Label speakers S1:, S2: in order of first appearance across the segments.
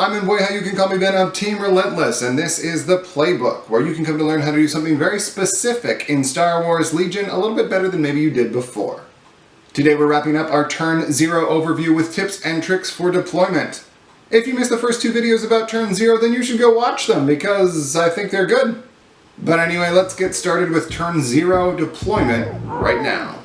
S1: I'm Mbweha, you can call me Ben of Team Relentless, and this is the Playbook, where you can come to learn how to do something very specific in Star Wars Legion a little bit better than maybe you did before. Today we're wrapping up our Turn 0 overview with tips and tricks for deployment. If you missed the first two videos about Turn 0, then you should go watch them, because I think they're good. But anyway, let's get started with Turn 0 deployment right now.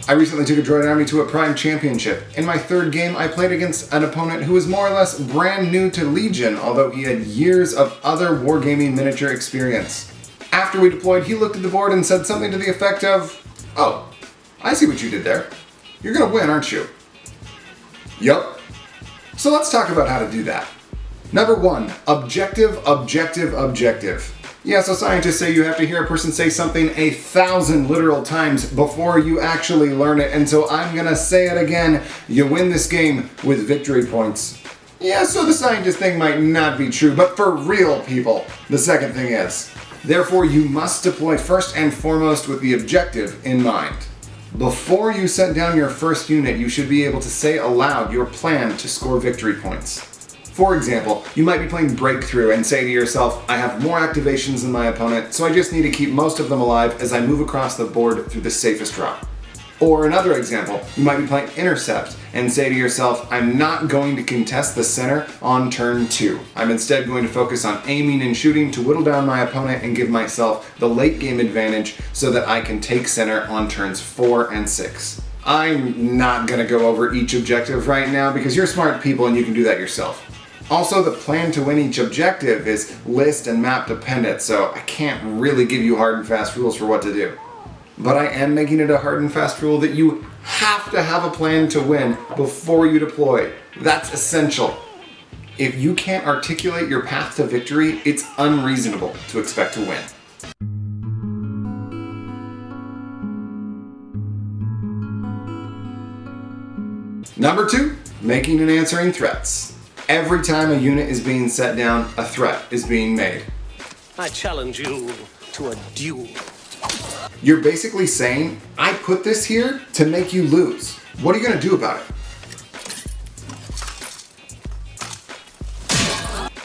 S1: I recently took a droid army to a Prime Championship. In my third game, I played against an opponent who was more or less brand new to Legion, although he had years of other wargaming miniature experience. After we deployed, he looked at the board and said something to the effect of, "Oh, I see what you did there. You're gonna win, aren't you?" Yup. So let's talk about how to do that. Number one, objective, objective, objective. Yeah, so scientists say you have to hear a person say something 1,000 literal times before you actually learn it, and so I'm gonna say it again. You win this game with victory points. Yeah, so the scientist thing might not be true, but for real people, the second thing is. Therefore, you must deploy first and foremost with the objective in mind. Before you set down your first unit, you should be able to say aloud your plan to score victory points. For example, you might be playing Breakthrough and say to yourself, I have more activations than my opponent, so I just need to keep most of them alive as I move across the board through the safest route. Or another example, you might be playing Intercept and say to yourself, I'm not going to contest the center on turn 2. I'm instead going to focus on aiming and shooting to whittle down my opponent and give myself the late game advantage so that I can take center on turns 4 and 6. I'm not going to go over each objective right now because you're smart people and you can do that yourself. Also, the plan to win each objective is list and map dependent, so I can't really give you hard and fast rules for what to do. But I am making it a hard and fast rule that you have to have a plan to win before you deploy. That's essential. If you can't articulate your path to victory, it's unreasonable to expect to win. Number 2, making and answering threats. Every time a unit is being set down, a threat is being made.
S2: I challenge you to a duel.
S1: You're basically saying, I put this here to make you lose. What are you going to do about it?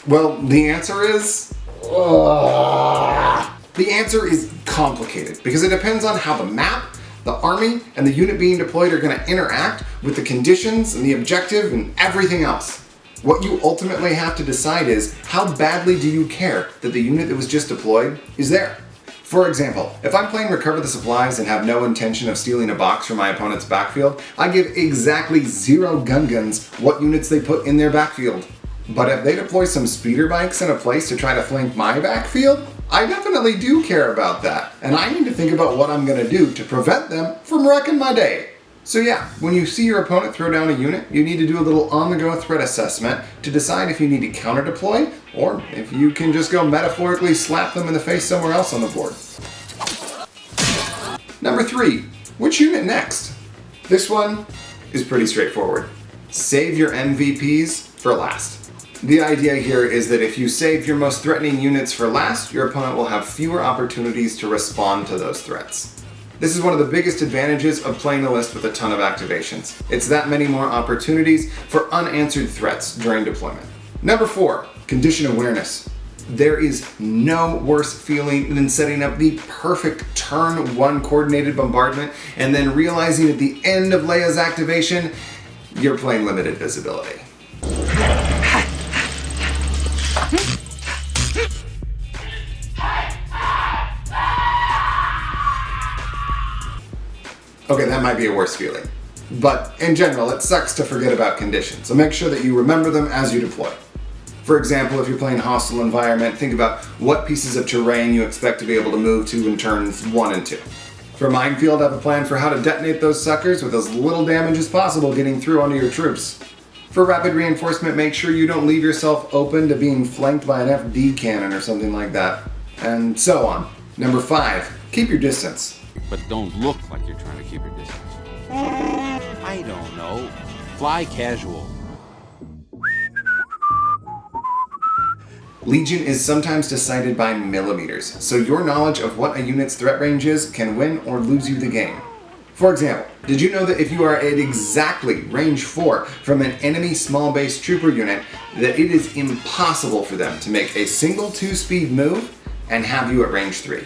S1: Well, the answer is... The answer is complicated because it depends on how the map, the army, and the unit being deployed are going to interact with the conditions and the objective and everything else. What you ultimately have to decide is, how badly do you care that the unit that was just deployed is there? For example, if I'm playing Recover the Supplies and have no intention of stealing a box from my opponent's backfield, I give exactly 0 guns what units they put in their backfield. But if they deploy some speeder bikes in a place to try to flank my backfield, I definitely do care about that, and I need to think about what I'm going to do to prevent them from wrecking my day. So yeah, when you see your opponent throw down a unit, you need to do a little on-the-go threat assessment to decide if you need to counter-deploy, or if you can just go metaphorically slap them in the face somewhere else on the board. Number 3, which unit next? This one is pretty straightforward. Save your MVPs for last. The idea here is that if you save your most threatening units for last, your opponent will have fewer opportunities to respond to those threats. This is one of the biggest advantages of playing a list with a ton of activations. It's that many more opportunities for unanswered threats during deployment. Number 4, condition awareness. There is no worse feeling than setting up the perfect turn 1 coordinated bombardment and then realizing at the end of Leia's activation, you're playing limited visibility. Okay, that might be a worse feeling. But in general, it sucks to forget about conditions, so make sure that you remember them as you deploy. For example, if you're playing hostile environment, think about what pieces of terrain you expect to be able to move to in turns 1 and 2. For minefield, have a plan for how to detonate those suckers with as little damage as possible getting through onto your troops. For rapid reinforcement, make sure you don't leave yourself open to being flanked by an FD cannon or something like that. And so on. Number 5, keep your distance.
S3: But don't look like you're trying to keep your distance. I don't know. Fly casual.
S1: Legion is sometimes decided by millimeters, so your knowledge of what a unit's threat range is can win or lose you the game. For example, did you know that if you are at exactly range 4 from an enemy small base trooper unit, that it is impossible for them to make a single 2-speed move and have you at range 3?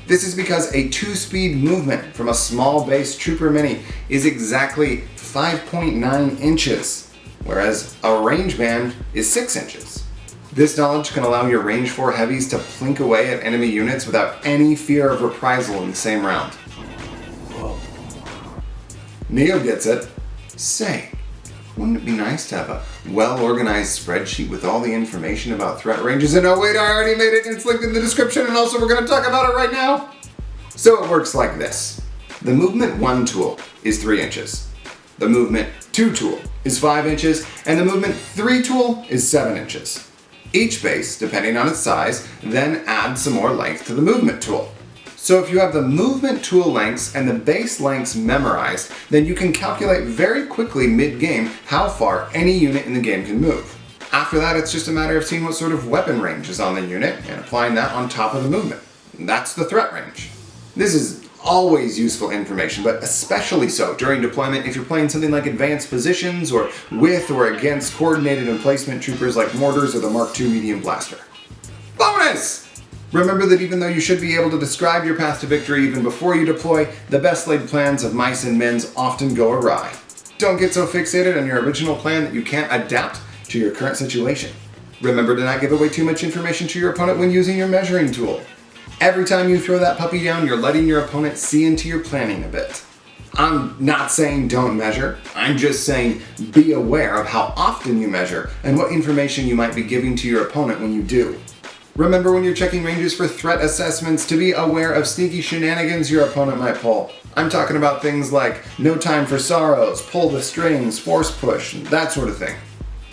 S1: This is because a 2-speed movement from a small base trooper mini is exactly 5.9 inches, whereas a range band is 6 inches. This knowledge can allow your range 4 heavies to plink away at enemy units without any fear of reprisal in the same round. Whoa. Neo gets it. Say, wouldn't it be nice to have a well-organized spreadsheet with all the information about threat ranges? And oh wait, I already made it. It's linked in the description, and also we're going to talk about it right now. So it works like this. The Movement 1 tool is 3 inches. The Movement 2 tool is 5 inches, and the Movement 3 tool is 7 inches. Each base, depending on its size, then adds some more length to the Movement tool. So if you have the Movement tool lengths and the base lengths memorized, then you can calculate very quickly mid-game how far any unit in the game can move. After that, it's just a matter of seeing what sort of weapon range is on the unit and applying that on top of the movement. That's the threat range. This is always useful information, but especially so during deployment if you're playing something like advanced positions or with or against coordinated emplacement troopers like mortars or the Mark II medium blaster. Bonus! Remember that even though you should be able to describe your path to victory even before you deploy, the best laid plans of mice and men's often go awry. Don't get so fixated on your original plan that you can't adapt to your current situation. Remember to not give away too much information to your opponent when using your measuring tool. Every time you throw that puppy down, you're letting your opponent see into your planning a bit. I'm not saying don't measure, I'm just saying be aware of how often you measure and what information you might be giving to your opponent when you do. Remember when you're checking ranges for threat assessments to be aware of sneaky shenanigans your opponent might pull. I'm talking about things like no time for sorrows, pull the strings, force push, that sort of thing.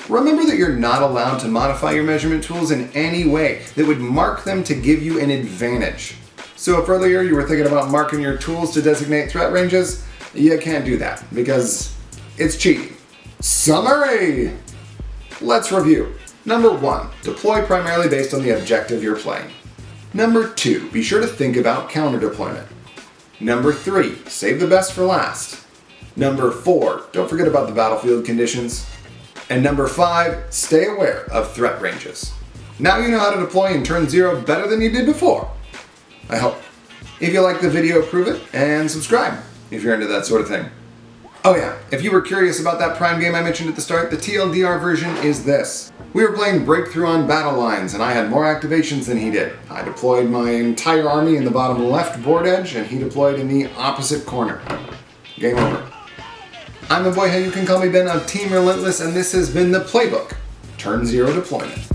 S1: Remember that you're not allowed to modify your measurement tools in any way that would mark them to give you an advantage. So if earlier you were thinking about marking your tools to designate threat ranges, you can't do that because it's cheating. Summary! Let's review. Number 1, deploy primarily based on the objective you're playing. Number 2, be sure to think about counter deployment. Number 3, save the best for last. Number 4, don't forget about the battlefield conditions. And number 5, stay aware of threat ranges. Now you know how to deploy in turn 0 better than you did before. I hope. If you like the video, prove it, and subscribe if you're into that sort of thing. Oh yeah, if you were curious about that Prime game I mentioned at the start, the TLDR version is this. We were playing Breakthrough on battle lines, and I had more activations than he did. I deployed my entire army in the bottom left board edge, and he deployed in the opposite corner. Game over. I'm Mbweha, you can call me Ben of Team Relentless, and this has been the Playbook, Turn 0 Deployment.